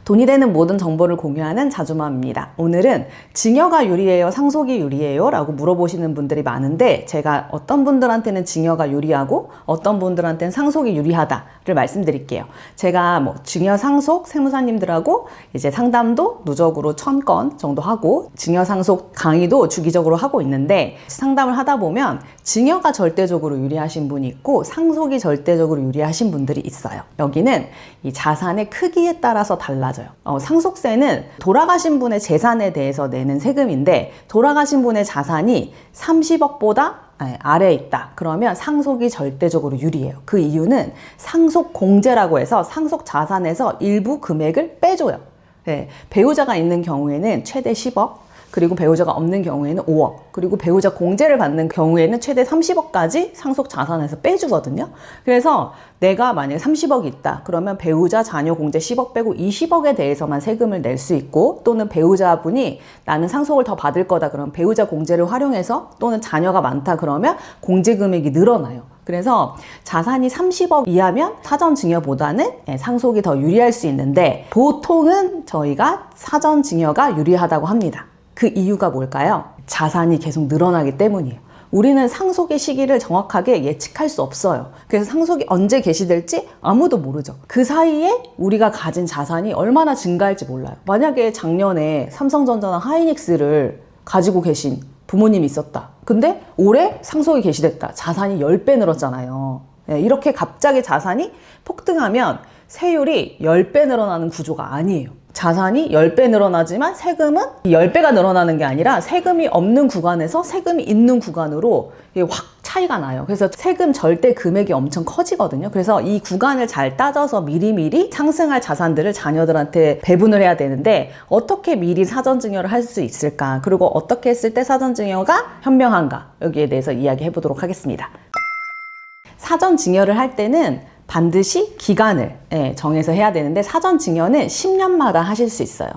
돈이 되는 모든 정보를 공유하는 자주맘입니다. 오늘은 증여가 유리해요? 상속이 유리해요? 라고 물어보시는 분들이 많은데 제가 어떤 분들한테는 증여가 유리하고 어떤 분들한테는 상속이 유리하다를 말씀드릴게요. 제가 증여, 상속, 세무사님들하고 이제 상담도 누적으로 1000건 정도 하고 증여, 상속 강의도 주기적으로 하고 있는데 상담을 하다 보면 증여가 절대적으로 유리하신 분이 있고 상속이 절대적으로 유리하신 분들이 있어요. 여기는 이 자산의 크기에 따라서 달라져요. 상속세는 돌아가신 분의 재산에 대해서 내는 세금인데 돌아가신 분의 자산이 30억보다 아래에 있다. 그러면 상속이 절대적으로 유리해요. 그 이유는 상속공제라고 해서 상속 자산에서 일부 금액을 빼줘요. 배우자가 있는 경우에는 최대 10억, 그리고 배우자가 없는 경우에는 5억, 그리고 배우자 공제를 받는 경우에는 최대 30억까지 상속 자산에서 빼주거든요. 그래서 내가 만약에 30억이 있다. 그러면 배우자 자녀 공제 10억 빼고 20억에 대해서만 세금을 낼 수 있고, 또는 배우자분이 나는 상속을 더 받을 거다. 그러면 배우자 공제를 활용해서, 또는 자녀가 많다. 그러면 공제 금액이 늘어나요. 그래서 자산이 30억 이하면 사전증여보다는 상속이 더 유리할 수 있는데 보통은 저희가 사전증여가 유리하다고 합니다. 그 이유가 뭘까요? 자산이 계속 늘어나기 때문이에요. 우리는 상속의 시기를 정확하게 예측할 수 없어요. 그래서 상속이 언제 개시될지 아무도 모르죠. 그 사이에 우리가 가진 자산이 얼마나 증가할지 몰라요. 만약에 작년에 삼성전자나 하이닉스를 가지고 계신 부모님이 있었다. 근데 올해 상속이 개시됐다. 자산이 10배 늘었잖아요. 이렇게 갑자기 자산이 폭등하면 세율이 10배 늘어나는 구조가 아니에요. 자산이 10배 늘어나지만 세금은 10배가 늘어나는 게 아니라 세금이 없는 구간에서 세금이 있는 구간으로 확 차이가 나요. 그래서 세금 절대 금액이 엄청 커지거든요. 그래서 이 구간을 잘 따져서 미리미리 상승할 자산들을 자녀들한테 배분을 해야 되는데 어떻게 미리 사전증여를 할 수 있을까? 그리고 어떻게 했을 때 사전증여가 현명한가? 여기에 대해서 이야기해 보도록 하겠습니다. 사전증여를 할 때는 반드시 기간을 정해서 해야 되는데 사전증여는 10년마다 하실 수 있어요.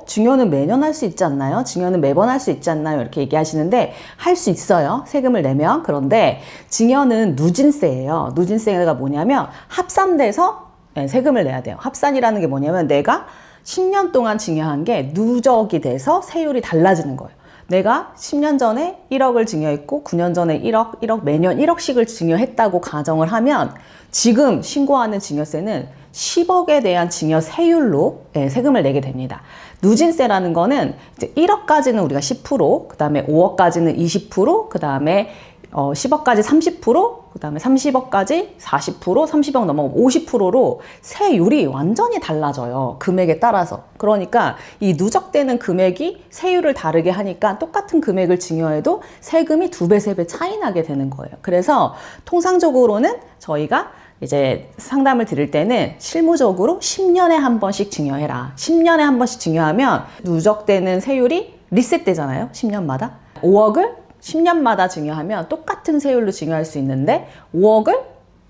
증여는 매년 할 수 있지 않나요? 증여는 매번 할 수 있지 않나요? 이렇게 얘기하시는데 할 수 있어요. 세금을 내면. 그런데 증여는 누진세예요. 누진세가 뭐냐면 합산돼서 세금을 내야 돼요. 합산이라는 게 뭐냐면 내가 10년 동안 증여한 게 누적이 돼서 세율이 달라지는 거예요. 내가 10년 전에 1억을 증여했고 9년 전에 1억 매년 1억씩을 증여했다고 가정을 하면 지금 신고하는 증여세는 10억에 대한 증여세율로 세금을 내게 됩니다. 누진세라는 거는 이제 1억까지는 우리가 10%, 그 다음에 5억까지는 20%, 그 다음에 10억까지 30%, 그 다음에 30억까지 40%, 30억 넘어가면 50%로 세율이 완전히 달라져요. 금액에 따라서. 그러니까 이 누적되는 금액이 세율을 다르게 하니까 똑같은 금액을 증여해도 세금이 2배, 3배 차이 나게 되는 거예요. 그래서 통상적으로는 저희가 이제 상담을 드릴 때는 실무적으로 10년에 한 번씩 증여해라. 10년에 한 번씩 증여하면 누적되는 세율이 리셋되잖아요. 10년마다. 5억을 10년마다 증여하면 똑같은 세율로 증여할 수 있는데 5억을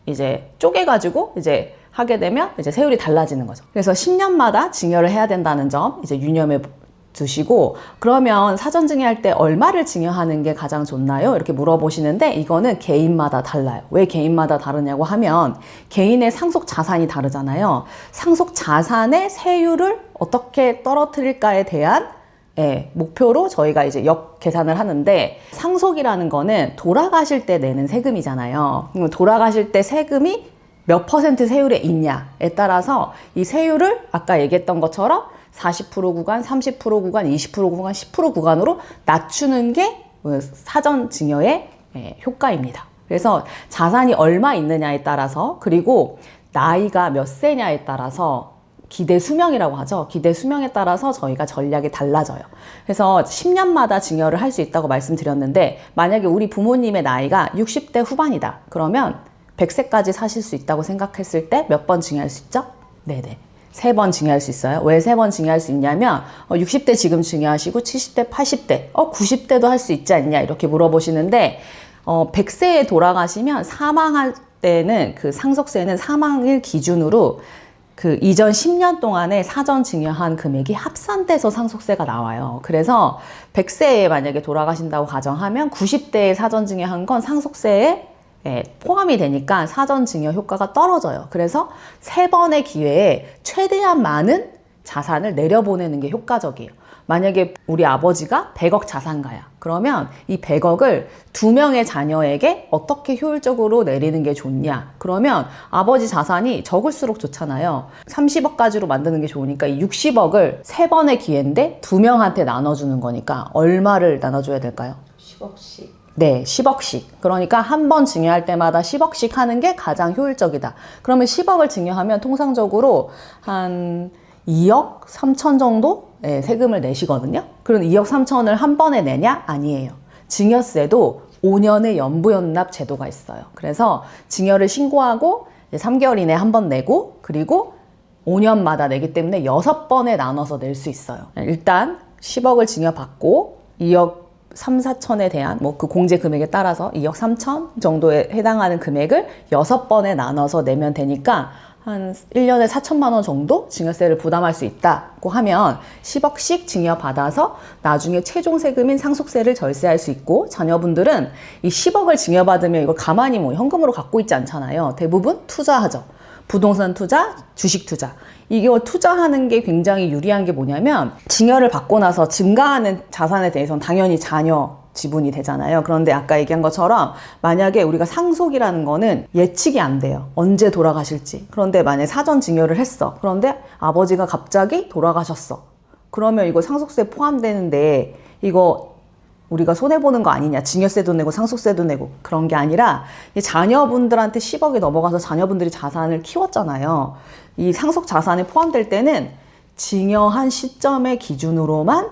이제 쪼개가지고 이제 하게 되면 이제 세율이 달라지는 거죠. 그래서 10년마다 증여를 해야 된다는 점 이제 유념해 두시고, 그러면 사전증여할 때 얼마를 증여하는 게 가장 좋나요? 이렇게 물어보시는데 이거는 개인마다 달라요. 왜 개인마다 다르냐고 하면 개인의 상속 자산이 다르잖아요. 상속 자산의 세율을 어떻게 떨어뜨릴까에 대한 목표로 저희가 이제 역 계산을 하는데, 상속이라는 거는 돌아가실 때 내는 세금이잖아요. 돌아가실 때 세금이 몇 퍼센트 세율에 있냐에 따라서 이 세율을 아까 얘기했던 것처럼 40% 구간, 30% 구간, 20% 구간, 10% 구간으로 낮추는 게 사전증여의 효과입니다. 그래서 자산이 얼마 있느냐에 따라서, 그리고 나이가 몇 세냐에 따라서 기대 수명이라고 하죠. 기대 수명에 따라서 저희가 전략이 달라져요. 그래서 10년마다 증여를 할 수 있다고 말씀드렸는데, 만약에 우리 부모님의 나이가 60대 후반이다. 그러면 100세까지 사실 수 있다고 생각했을 때 몇 번 증여할 수 있죠? 네네. 3번 증여할 수 있어요. 왜 3번 증여할 수 있냐면 60대 지금 증여하시고 70대, 80대, 90대도 할 수 있지 않냐 이렇게 물어보시는데 100세에 돌아가시면 사망할 때는 그 상속세는 사망일 기준으로 그 이전 10년 동안에 사전 증여한 금액이 합산돼서 상속세가 나와요. 그래서 100세에 만약에 돌아가신다고 가정하면 90대에 사전 증여한 건 상속세에 포함이 되니까 사전 증여 효과가 떨어져요. 그래서 3번의 기회에 최대한 많은 자산을 내려보내는 게 효과적이에요. 만약에 우리 아버지가 100억 자산가야. 그러면 이 100억을 2명의 자녀에게 어떻게 효율적으로 내리는 게 좋냐. 그러면 아버지 자산이 적을수록 좋잖아요. 30억까지로 만드는 게 좋으니까 이 60억을 3번의 기회인데 2명한테 나눠주는 거니까 얼마를 나눠줘야 될까요? 10억씩. 네, 10억씩. 그러니까 한 번 증여할 때마다 10억씩 하는 게 가장 효율적이다. 그러면 10억을 증여하면 통상적으로 한 2억 3천 정도 세금을 내시거든요. 그럼 2억 3천을 한 번에 내냐? 아니에요. 증여세도 5년의 연부연납 제도가 있어요. 그래서 증여를 신고하고 3개월 이내에 한 번 내고 그리고 5년마다 내기 때문에 6번에 나눠서 낼 수 있어요. 일단 10억을 증여받고 2억 3, 4천에 대한 그 공제 금액에 따라서 2억 3천 정도에 해당하는 금액을 6번에 나눠서 내면 되니까 한 1년에 4천만 원 정도 증여세를 부담할 수 있다고 하면 10억씩 증여받아서 나중에 최종 세금인 상속세를 절세할 수 있고, 자녀분들은 이 10억을 증여받으면 이걸 가만히 현금으로 갖고 있지 않잖아요. 대부분 투자하죠. 부동산 투자, 주식 투자. 이게 투자하는 게 굉장히 유리한 게 뭐냐면, 증여를 받고 나서 증가하는 자산에 대해서는 당연히 자녀 지분이 되잖아요. 그런데 아까 얘기한 것처럼 만약에 우리가 상속이라는 거는 예측이 안 돼요. 언제 돌아가실지. 그런데 만약에 사전 증여를 했어. 그런데 아버지가 갑자기 돌아가셨어. 그러면 이거 상속세 포함되는데 이거 우리가 손해보는 거 아니냐. 증여세도 내고 상속세도 내고. 그런 게 아니라 자녀분들한테 10억이 넘어가서 자녀분들이 자산을 키웠잖아요. 이 상속 자산에 포함될 때는 증여한 시점의 기준으로만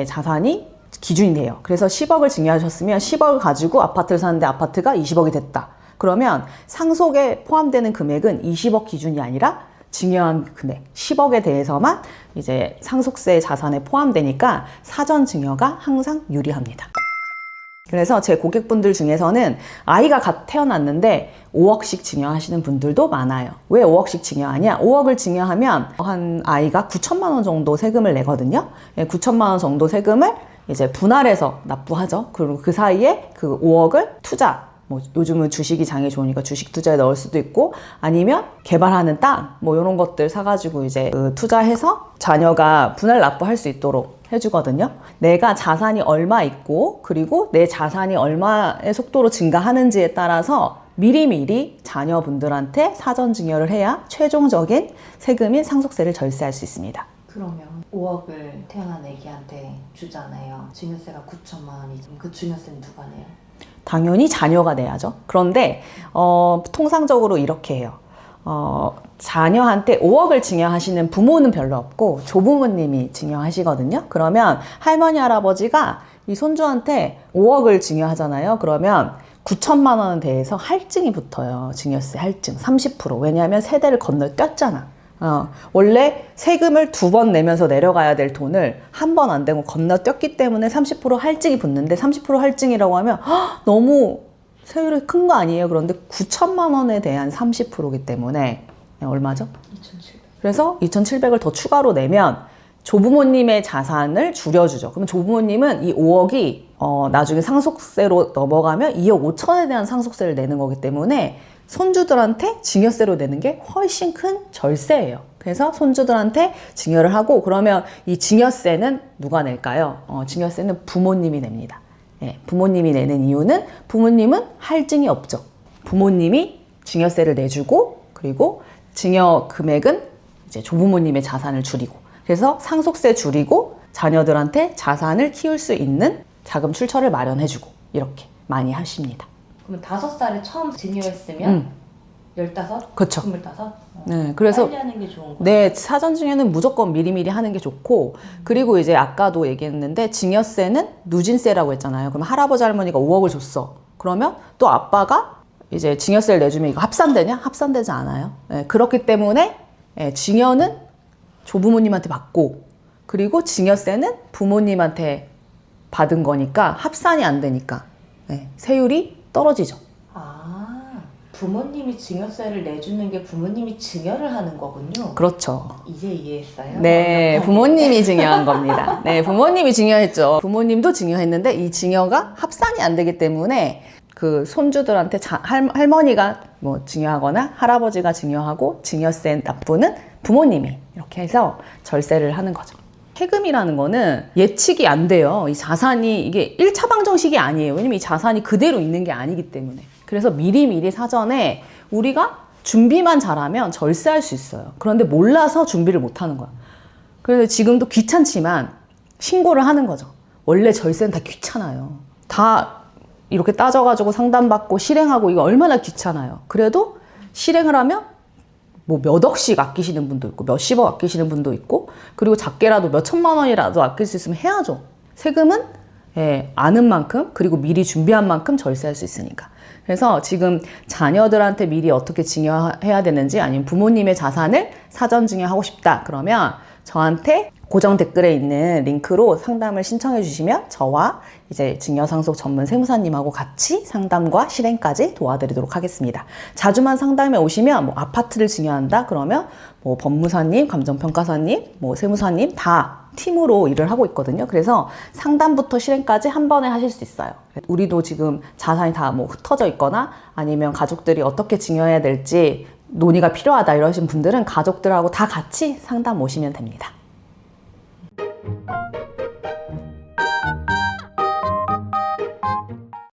자산이 기준이 돼요. 그래서 10억을 증여하셨으면 10억을 가지고 아파트를 사는데 아파트가 20억이 됐다. 그러면 상속에 포함되는 금액은 20억 기준이 아니라 증여한 금액 10억에 대해서만 이제 상속세 자산에 포함되니까 사전 증여가 항상 유리합니다. 그래서 제 고객분들 중에서는 아이가 갓 태어났는데 5억씩 증여하시는 분들도 많아요. 왜 5억씩 증여하냐? 5억을 증여하면 한 아이가 9천만 원 정도 세금을 내거든요. 9천만 원 정도 세금을 이제 분할해서 납부하죠. 그리고 그 사이에 그 5억을 투자, 요즘은 주식이 장이 좋으니까 주식 투자에 넣을 수도 있고, 아니면 개발하는 땅, 이런 것들 사가지고 이제 투자해서 자녀가 분할 납부할 수 있도록 해주거든요. 내가 자산이 얼마 있고, 그리고 내 자산이 얼마의 속도로 증가하는지에 따라서 미리미리 자녀분들한테 사전 증여를 해야 최종적인 세금인 상속세를 절세할 수 있습니다. 그러면 5억을 태어난 애기한테 주잖아요. 증여세가 9천만 원이죠. 그 증여세는 누가 내요? 당연히 자녀가 내야죠. 그런데 통상적으로 이렇게 해요. 자녀한테 5억을 증여하시는 부모는 별로 없고 조부모님이 증여하시거든요. 그러면 할머니, 할아버지가 이 손주한테 5억을 증여하잖아요. 그러면 9천만 원에 대해서 할증이 붙어요. 증여세 할증 30%. 왜냐하면 세대를 건너뛰었잖아. 원래 세금을 2번 내면서 내려가야 될 돈을 한 번 안 되고 건너뛰었기 때문에 30% 할증이 붙는데, 30% 할증이라고 하면 너무 세율이 큰 거 아니에요? 그런데 9천만 원에 대한 30%이기 때문에 얼마죠? 2,700. 그래서 2,700을 더 추가로 내면 조부모님의 자산을 줄여주죠. 그러면 조부모님은 이 5억이 나중에 상속세로 넘어가면 2억 5천에 대한 상속세를 내는 거기 때문에 손주들한테 증여세로 내는 게 훨씬 큰 절세예요. 그래서 손주들한테 증여를 하고, 그러면 이 증여세는 누가 낼까요? 증여세는 부모님이 냅니다. 부모님이 내는 이유는 부모님은 할증이 없죠. 부모님이 증여세를 내주고, 그리고 증여 금액은 이제 조부모님의 자산을 줄이고, 그래서 상속세 줄이고 자녀들한테 자산을 키울 수 있는 자금 출처를 마련해주고, 이렇게 많이 하십니다. 그러면 5살에 처음 증여했으면 15? 그렇죠. 25? 네, 그래서 빨리 하는 게 좋은 거예요? 네, 사전 증여는 무조건 미리미리 하는 게 좋고, 그리고 이제 아까도 얘기했는데 증여세는 누진세라고 했잖아요. 그럼 할아버지 할머니가 5억을 줬어. 그러면 또 아빠가 이제 증여세를 내주면 이거 합산되냐? 합산되지 않아요. 네, 그렇기 때문에 증여는 조부모님한테 받고, 그리고 증여세는 부모님한테 받은 거니까 합산이 안 되니까 세율이 떨어지죠. 부모님이 증여세를 내주는 게 부모님이 증여를 하는 거군요. 그렇죠. 이제 이해했어요? 네, 부모님이 증여한 겁니다. 네, 부모님이 증여했죠. 부모님도 증여했는데 이 증여가 합산이 안 되기 때문에 그 손주들한테 할머니가 증여하거나 할아버지가 증여하고 증여세 납부는 부모님이 이렇게 해서 절세를 하는 거죠. 세금이라는 거는 예측이 안 돼요. 이 자산이 이게 1차 방정식이 아니에요. 왜냐면 이 자산이 그대로 있는 게 아니기 때문에. 그래서 미리미리 사전에 우리가 준비만 잘하면 절세할 수 있어요. 그런데 몰라서 준비를 못 하는 거야. 그래서 지금도 귀찮지만 신고를 하는 거죠. 원래 절세는 다 귀찮아요. 다 이렇게 따져가지고 상담받고 실행하고 이거 얼마나 귀찮아요. 그래도 실행을 하면 뭐 몇 억씩 아끼시는 분도 있고 몇십억 아끼시는 분도 있고 그리고 작게라도 몇 천만 원이라도 아낄 수 있으면 해야죠. 세금은 아는 만큼 그리고 미리 준비한 만큼 절세할 수 있으니까. 그래서 지금 자녀들한테 미리 어떻게 증여해야 되는지 아니면 부모님의 자산을 사전 증여하고 싶다 그러면 저한테 고정 댓글에 있는 링크로 상담을 신청해 주시면 저와 이제 증여상속 전문 세무사님하고 같이 상담과 실행까지 도와드리도록 하겠습니다. 자주만 상담에 오시면 뭐 아파트를 증여한다 그러면 뭐 법무사님, 감정평가사님, 뭐 세무사님 다 팀으로 일을 하고 있거든요. 그래서 상담부터 실행까지 한 번에 하실 수 있어요. 우리도 지금 자산이 다 뭐 흩어져 있거나 아니면 가족들이 어떻게 증여해야 될지 논의가 필요하다 이러신 분들은 가족들하고 다 같이 상담 오시면 됩니다.